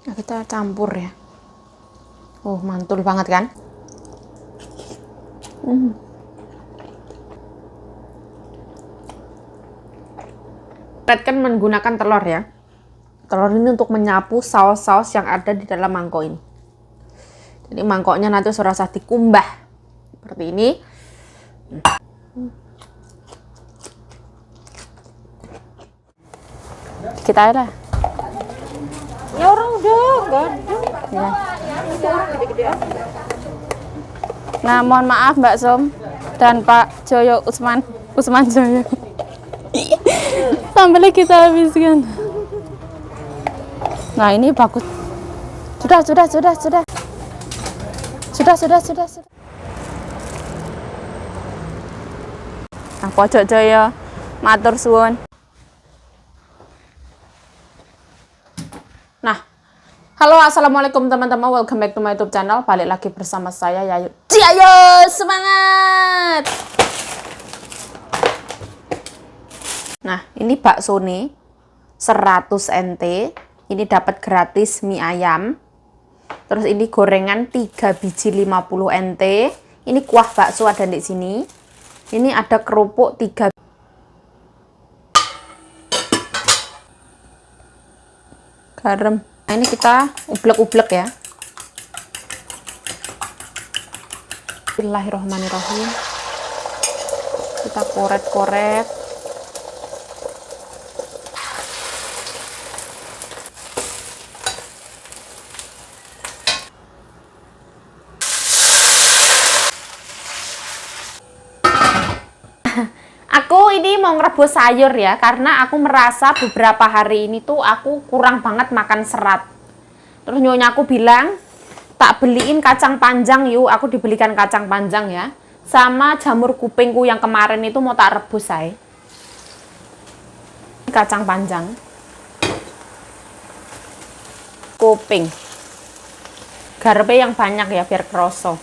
Nah, kita campur ya. Mantul banget kan? Kan menggunakan telur ya. Telur ini untuk menyapu saus-saus yang ada di dalam mangkok ini. Jadi mangkoknya nanti serasa dikumbah seperti ini. Kita lah. Ya orang udah enggak ada. Ya. Itu orang gede-gedean. Nah, mohon maaf Mbak Som dan Pak Joyo Usman Joyo. Sambalnya kita habiskan. Nah, ini bagus. Sudah. Nah, pojok Joyo, matur suwun. Nah, halo assalamualaikum teman-teman, welcome back to my YouTube channel. Balik lagi bersama saya Yayu. Ayo semangat. Nah, ini bakso nih 100 NT. Ini dapat gratis mie ayam. Terus ini gorengan 3 biji 50 NT. Ini kuah bakso ada di sini. Ini ada kerupuk 3 garam. Nah, ini kita ublek-ublek ya. Bismillahirrahmanirrahim. Kita koret-koret. Aku ini mau ngerebus sayur ya, karena aku merasa beberapa hari ini tuh aku kurang banget makan serat. Terus nyonya aku bilang, tak beliin kacang panjang yuk. Aku dibelikan kacang panjang ya, sama jamur kupingku yang kemarin itu mau tak rebus saya. Kacang panjang, kuping, garamnya yang banyak ya biar kroso.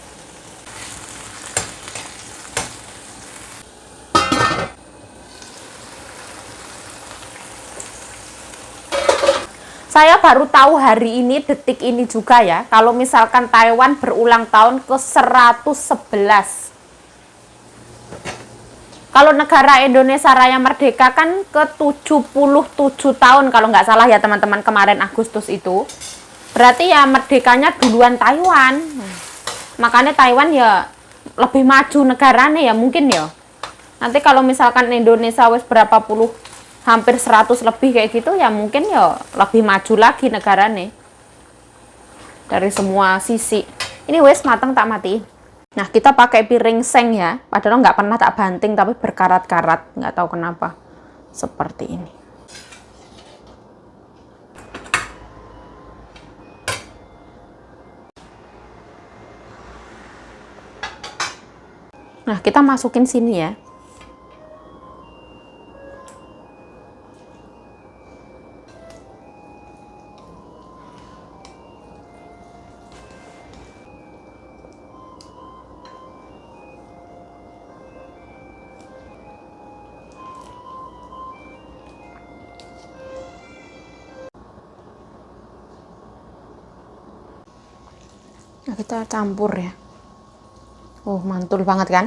Saya baru tahu hari ini, detik ini juga ya, kalau misalkan Taiwan berulang tahun ke 111. Kalau negara Indonesia Raya Merdeka kan ke 77 tahun kalau nggak salah ya teman-teman, kemarin Agustus itu. Berarti ya merdekanya duluan Taiwan. Makanya Taiwan ya lebih maju negaranya ya mungkin ya. Nanti kalau misalkan Indonesia wis berapa puluh, hampir 100 lebih kayak gitu ya mungkin ya lebih maju lagi negaranya dari semua sisi. Ini wes matang tak mati. Nah, kita pakai piring seng ya, padahal nggak pernah tak banting tapi berkarat-karat, nggak tahu kenapa seperti ini. Nah, kita masukin sini ya. Nah, kita campur ya. Mantul banget kan?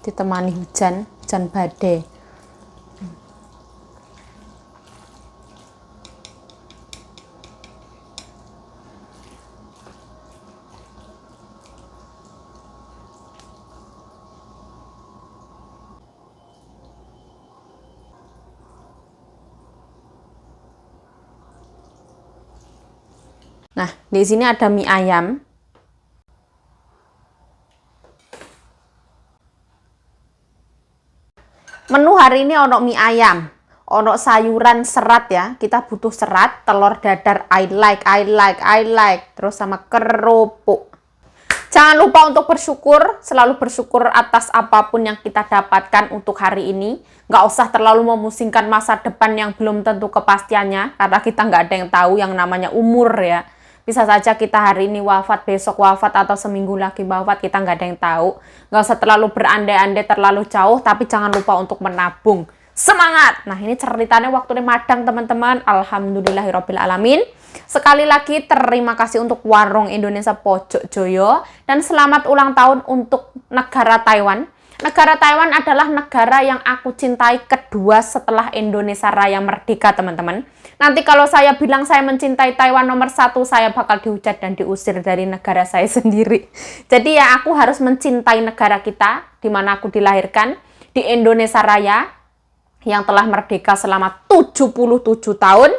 Ditemani hujan badai. Nah, di sini ada mie ayam. Menu hari ini ono mie ayam, ono sayuran serat ya. Kita butuh serat, telur dadar I like, terus sama kerupuk. Jangan lupa untuk bersyukur, selalu bersyukur atas apapun yang kita dapatkan untuk hari ini. Nggak usah terlalu memusingkan masa depan yang belum tentu kepastiannya, karena kita nggak ada yang tahu yang namanya umur ya. Bisa saja kita hari ini wafat, besok wafat, atau seminggu lagi wafat, kita nggak ada yang tahu. Nggak usah terlalu berandai-andai terlalu jauh, tapi jangan lupa untuk menabung. Semangat! Nah, ini ceritanya waktu ini madang, teman-teman. Alhamdulillahirabbil alamin. Sekali lagi terima kasih untuk Warung Indonesia Pojok Joyo dan selamat ulang tahun untuk negara Taiwan. Negara Taiwan adalah negara yang aku cintai kedua setelah Indonesia Raya merdeka, teman-teman. Nanti kalau saya bilang saya mencintai Taiwan nomor 1, saya bakal dihujat dan diusir dari negara saya sendiri. Jadi ya aku harus mencintai negara kita, di mana aku dilahirkan, di Indonesia Raya, yang telah merdeka selama 77 tahun.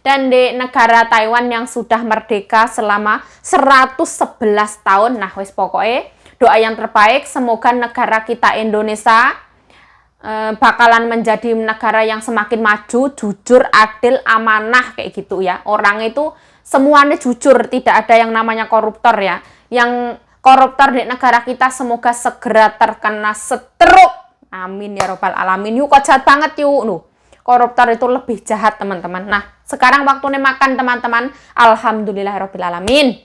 Dan di negara Taiwan yang sudah merdeka selama 111 tahun. Nah, wis pokoknya doa yang terbaik, semoga negara kita Indonesia bakalan menjadi negara yang semakin maju, jujur, adil, amanah, kayak gitu ya. Orang itu semuanya jujur, tidak ada yang namanya koruptor ya. Yang koruptor di negara kita semoga segera terkena stroke. Amin ya robbal alamin. Yuk, kok jahat banget yuk. Nuh, koruptor itu lebih jahat, teman-teman. Nah, sekarang waktunya makan, teman-teman. Alhamdulillahirabbil alamin.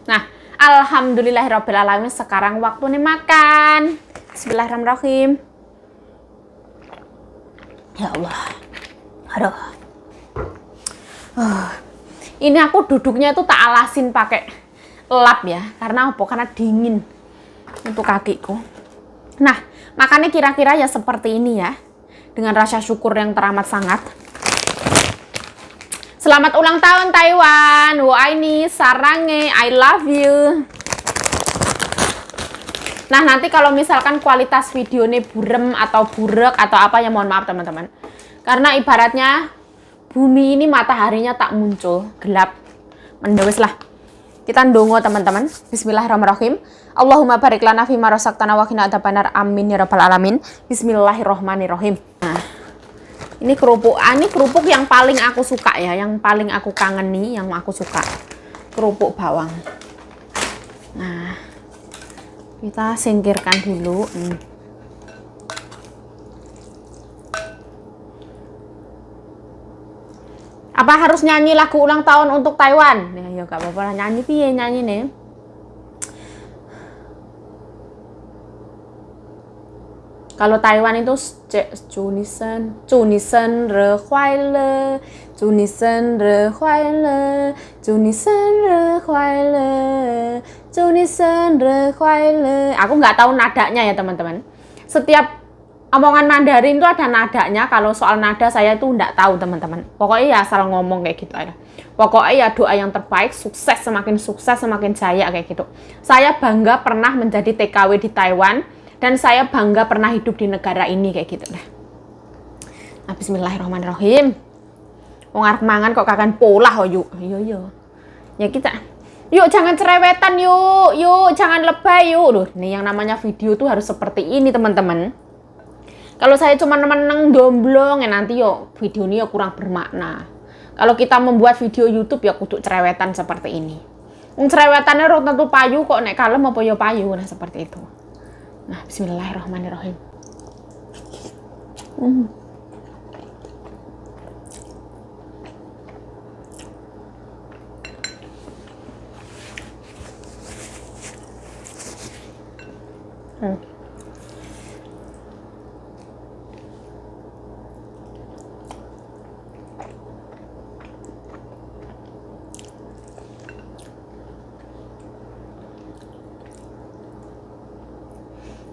Nah, alhamdulillahirrahmanirrahim. Sekarang waktunya makan. Bismillahirrahmanirrahim. Ya Allah. Aduh. Ini aku duduknya itu tak alasin pakai lap ya. Karena apa? Karena dingin untuk kakiku. Nah, makannya kira-kira ya seperti ini ya. Dengan rasa syukur yang teramat sangat. Selamat ulang tahun Taiwan. Wah, ini sarange, I love you. Nah, nanti kalau misalkan kualitas videonya burem atau burek atau apa ya mohon maaf teman-teman. Karena ibaratnya bumi ini mataharinya tak muncul, gelap. Mendewes lah. Kita ndongo teman-teman. Bismillahirrahmanirrahim. Allahumma barik lana fima razaqtana wa qina adzabannar. Amin ya rabbal alamin. Bismillahirrahmanirrahim. Nah, ini kerupuk yang paling aku suka ya, yang paling aku kangeni, yang aku suka. Kerupuk bawang. Nah, kita singkirkan dulu. Apa harus nyanyi lagu ulang tahun untuk Taiwan? Ya gak apa-apa lah, nyanyi piye nyanyi nih. Kalau Taiwan itu Junisen re huai le, Junisen re huai le, Junisen re huai le, Junisen re huai le. Aku nggak tahu nadanya ya teman-teman. Setiap omongan Mandarin itu ada nadanya. Kalau soal nada saya itu nggak tahu teman-teman. Pokoknya ya asal ngomong kayak gitu aja. Pokoknya ya doa yang terbaik, sukses semakin jaya kayak gitu. Saya bangga pernah menjadi TKW di Taiwan. Dan saya bangga pernah hidup di negara ini kayak gitu dah. Nah, bismillahirrahmanirrahim. Wong arep mangan kok kakan polah oh yuk. Yo. Ya kita. Yuk jangan cerewetan yuk. Yuk jangan lebay yuk. Loh, nih yang namanya video tuh harus seperti ini teman-teman. Kalau saya cuma meneng domblong ya nanti yo video ini yo kurang bermakna. Kalau kita membuat video YouTube ya kudu cerewetan seperti ini. Wong cerewetannya ro tentu payu kok nek kalem apa yo payu nah seperti itu. Nah, bismillahirrahmanirrahim.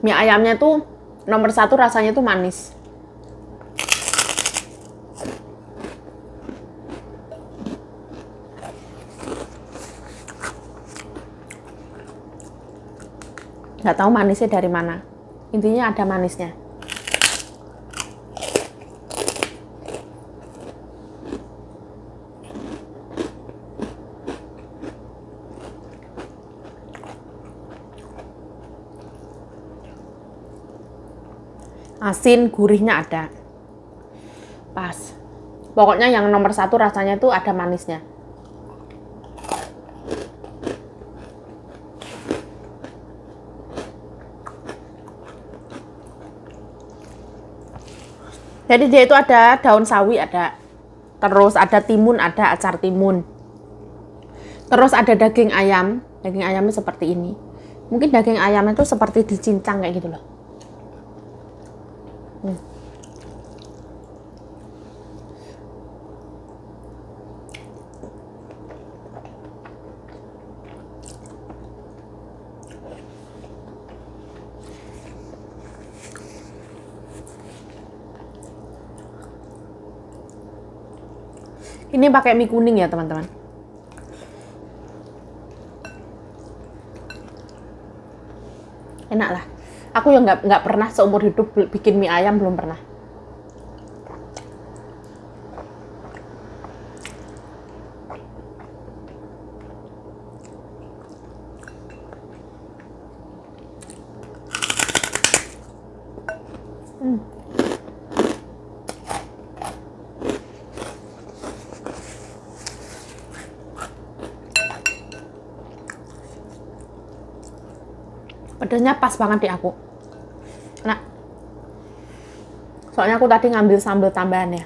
Mie ayamnya tuh nomor 1 rasanya tuh manis. Nggak tahu manisnya dari mana. Intinya ada manisnya. Asin, gurihnya ada. Pas. Pokoknya yang nomor 1 rasanya tuh ada manisnya. Jadi dia itu ada daun sawi, ada. Terus ada timun, ada acar timun. Terus ada daging ayam. Daging ayamnya seperti ini. Mungkin daging ayamnya itu seperti dicincang kayak gitu loh. Ini pakai mie kuning ya teman-teman. Enak lah. Aku yang nggak pernah seumur hidup bikin mie ayam, belum pernah. Pedasnya pas banget di aku. Nah, soalnya aku tadi ngambil sambal tambahan ya.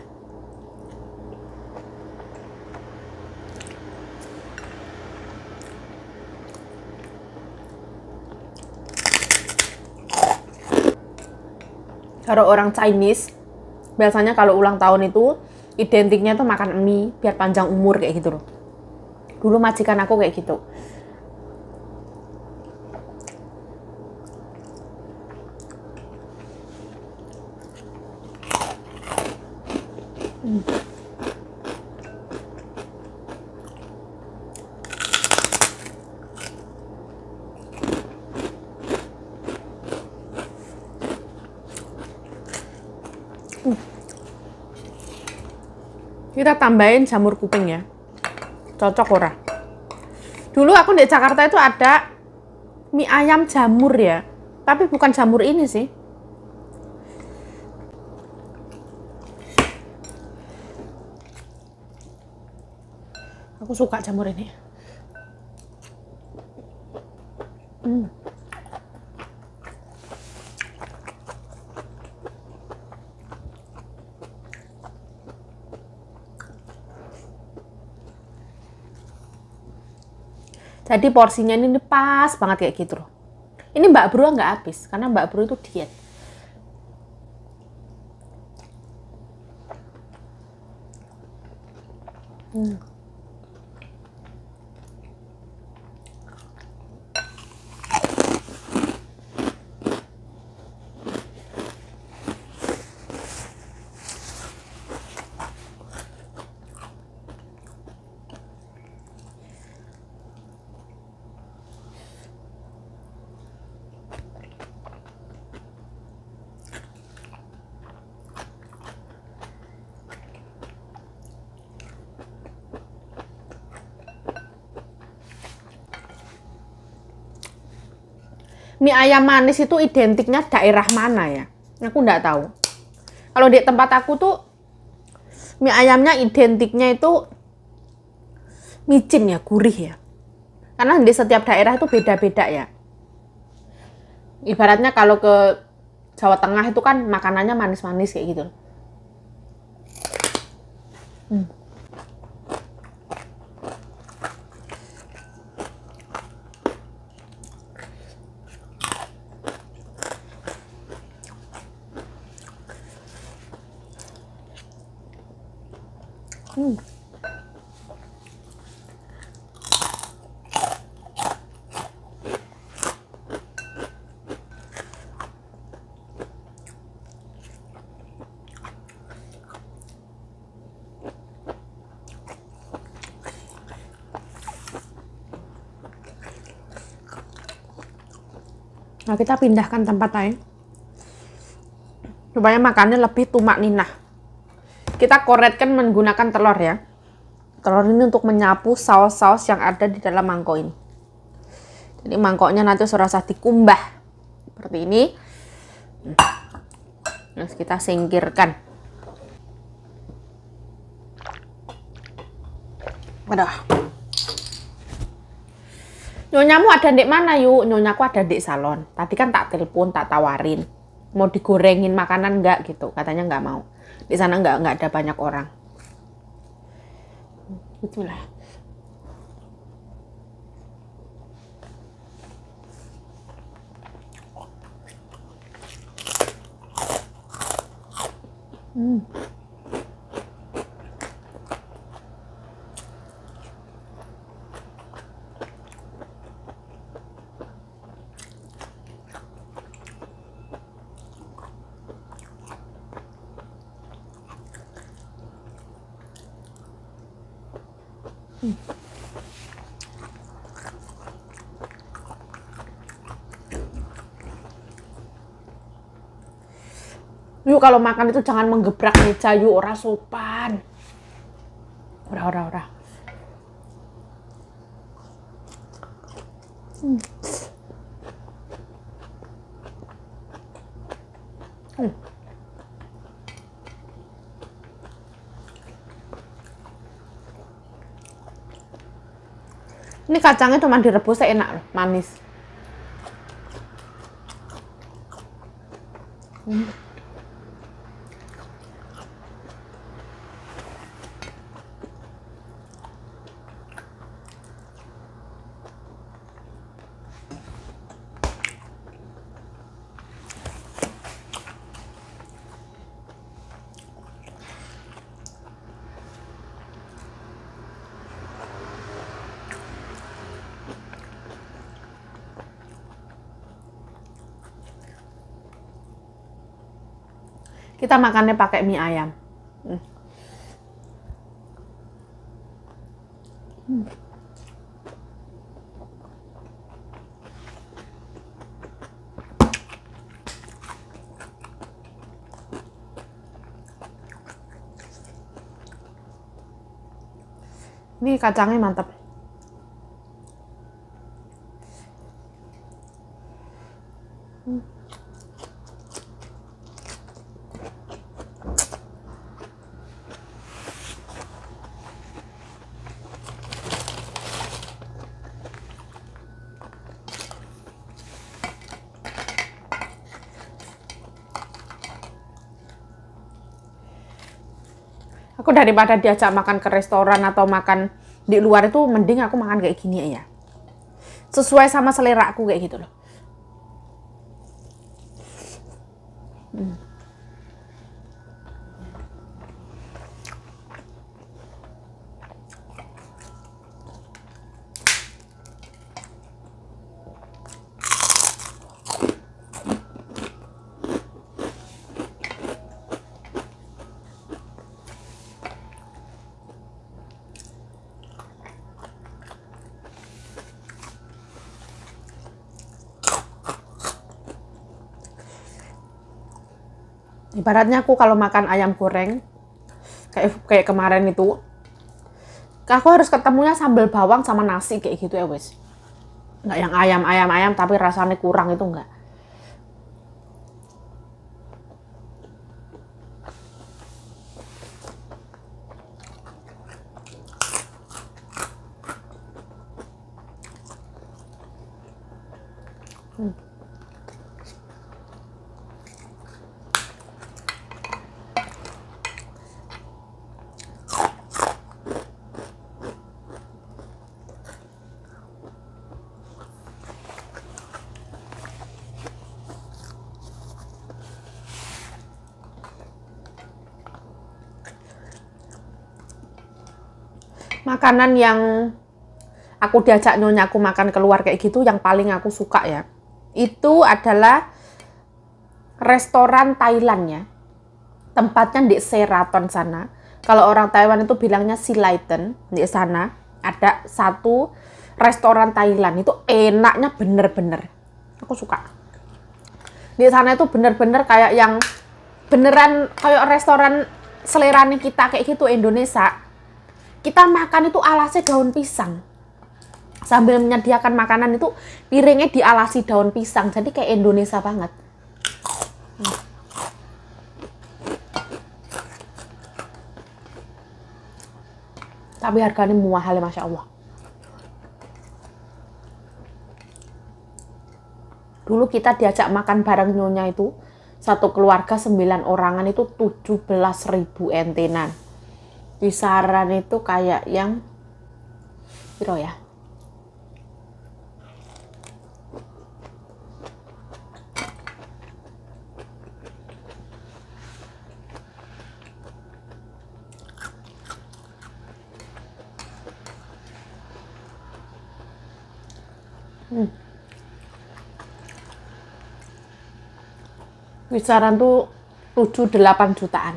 Kalau orang Chinese, biasanya kalau ulang tahun itu identiknya tuh makan mie biar panjang umur kayak gitu loh. Dulu majikan aku kayak gitu. Kita tambahin jamur kuping ya. Cocok ora? Dulu aku di Jakarta itu ada mie ayam jamur ya. Tapi bukan jamur ini sih. Aku suka jamur ini. Jadi porsinya ini pas banget kayak gitu loh. Ini Mbak Bro nggak habis, karena Mbak Bro itu diet. Mie ayam manis itu identiknya daerah mana ya? Aku nggak tahu. Kalau di tempat aku tuh mie ayamnya identiknya itu micin ya, gurih ya. Karena di setiap daerah itu beda-beda ya. Ibaratnya kalau ke Jawa Tengah itu kan makanannya manis-manis kayak gitu. Nah, kita pindahkan tempat lain supaya makannya lebih tumak ninah. Kita koretkan menggunakan telur ya. Telur ini untuk menyapu saus-saus yang ada di dalam mangkok ini. Jadi mangkoknya nanti serasa dikumbah seperti ini. Terus kita singkirkan. Aduh. Nyonyamu ada di mana yuk? Nyonyaku ada di salon. Tadi kan tak telepon, tak tawarin. Mau digorengin makanan nggak gitu. Katanya nggak mau. Di sana nggak ada banyak orang. Itulah. Yuk kalau makan itu jangan menggebrak meja yuk, ora sopan. Ora. Ini kacangnya cuma direbus enak loh, manis. Kita makannya pakai mie ayam. Ini kacangnya mantap. Aku daripada diajak makan ke restoran atau makan di luar itu mending aku makan kayak gini ya. Sesuai sama selera aku kayak gitu loh. Ibaratnya aku kalau makan ayam goreng kayak kemarin itu, aku harus ketemunya sambal bawang sama nasi kayak gitu ya wes. Nggak yang ayam tapi rasanya kurang itu enggak. Makanan yang aku diajak nyonya aku makan keluar kayak gitu yang paling aku suka ya, itu adalah restoran Thailand ya. Tempatnya di Sheraton sana. Kalau orang Taiwan itu bilangnya Silaiten. Di sana ada satu restoran Thailand, itu enaknya bener-bener. Aku suka. Di sana itu bener-bener kayak yang beneran kayak restoran seleranya kita kayak gitu Indonesia. Kita makan itu alasnya daun pisang. Sambil menyediakan makanan itu piringnya dialasi daun pisang. Jadi kayak Indonesia banget. Tapi harganya mahal, Masya Allah. Dulu kita diajak makan bareng nyonya itu, satu keluarga 9 orangan itu 17.000 entenan. Kisaran itu kayak yang piro ya? Kisaran tuh 7-8 jutaan.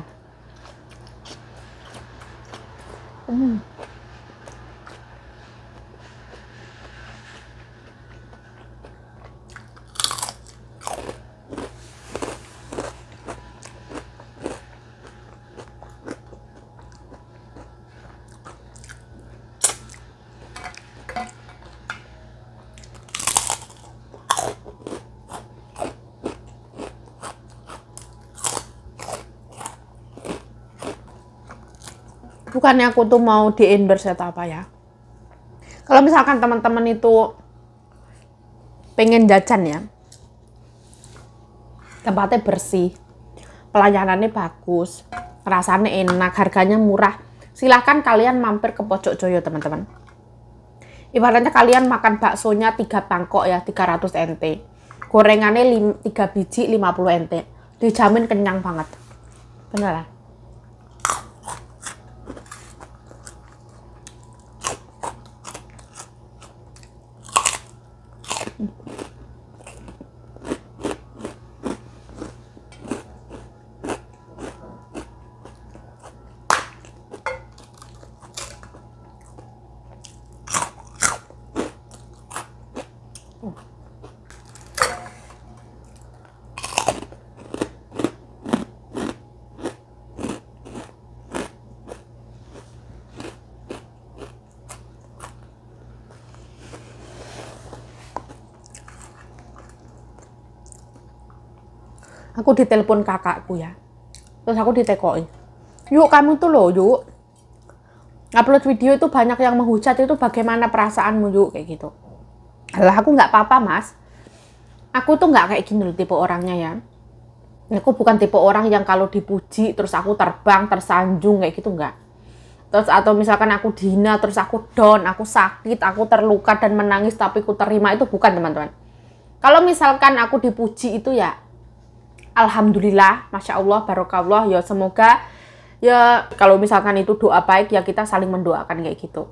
Bukannya aku tuh mau di-endorse atau apa ya. Kalau misalkan teman-teman itu pengen jajan ya, tempatnya bersih, pelayanannya bagus, rasanya enak, harganya murah, silahkan kalian mampir ke Pojok Joyo teman-teman. Ibaratnya kalian makan baksonya 3 bangkok ya, 300 NT. Gorengannya 3 biji 50 NT. Dijamin kenyang banget. Beneran. Aku ditelepon kakakku ya, terus aku ditekoin, yuk kamu tuh loh yuk upload video itu banyak yang menghujat, itu bagaimana perasaanmu yuk, kayak gitu. Lah aku nggak apa-apa mas, aku tuh nggak kayak gini loh tipe orangnya ya. Aku bukan tipe orang yang kalau dipuji terus aku terbang tersanjung kayak gitu, nggak. Terus atau misalkan aku dihina terus aku down, aku sakit, aku terluka dan menangis tapi aku terima, itu bukan teman-teman. Kalau misalkan aku dipuji itu ya alhamdulillah, masya Allah, barokallah, ya semoga ya kalau misalkan itu doa baik ya kita saling mendoakan kayak gitu.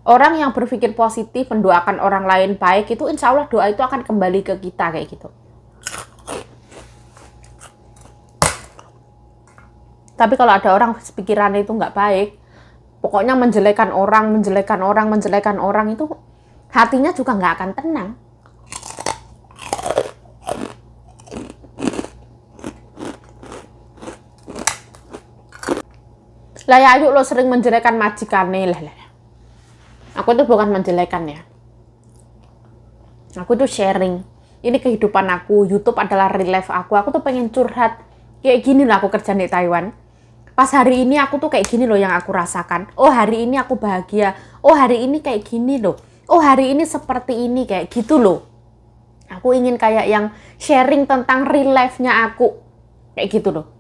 Orang yang berpikir positif, mendoakan orang lain baik, itu insya Allah doa itu akan kembali ke kita kayak gitu. Tapi kalau ada orang pikirannya itu nggak baik, pokoknya menjelekan orang itu hatinya juga nggak akan tenang. Lah ya ayo lo sering menjelekan majikannya lah. Aku tuh bukan menjelekan ya. Aku tuh sharing. Ini kehidupan aku, YouTube adalah real life aku. Aku tuh pengen curhat. Kayak gini loh aku kerja di Taiwan. Pas hari ini aku tuh kayak gini loh yang aku rasakan. Oh hari ini aku bahagia. Oh hari ini kayak gini loh. Oh hari ini seperti ini, kayak gitu loh. Aku ingin kayak yang sharing tentang real life-nya aku. Kayak gitu loh.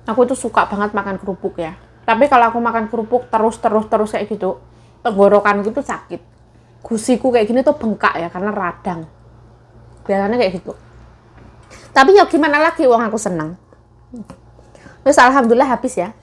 Aku tuh suka banget makan kerupuk ya. Tapi kalau aku makan kerupuk terus kayak gitu, tenggorokanku tuh sakit. Gusiku kayak gini tuh bengkak ya karena radang. Biasanya kayak gitu. Tapi ya gimana lagi, uang aku senang. Terus alhamdulillah habis ya.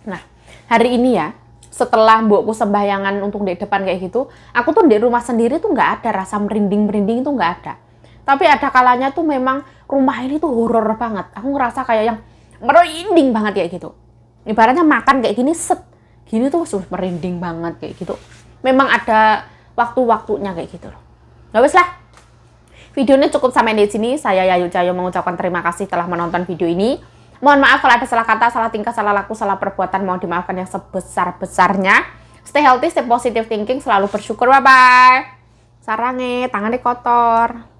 Nah, hari ini ya, setelah mbokku sembahyangan untuk di depan kayak gitu, aku tuh di rumah sendiri tuh nggak ada rasa merinding tuh nggak ada. Tapi ada kalanya tuh memang rumah ini tuh horor banget. Aku ngerasa kayak yang merinding banget kayak gitu. Ibaratnya makan kayak gini gini tuh sudah merinding banget kayak gitu. Memang ada waktu-waktunya kayak gitu loh. Nggak wes lah. Videonya cukup sampai di sini. Saya Yayu Cayo mengucapkan terima kasih telah menonton video ini. Mohon maaf kalau ada salah kata, salah tingkah, salah laku, salah perbuatan. Mohon dimaafkan yang sebesar-besarnya. Stay healthy, stay positive thinking, selalu bersyukur. Bye-bye. Sarange, tangannya kotor.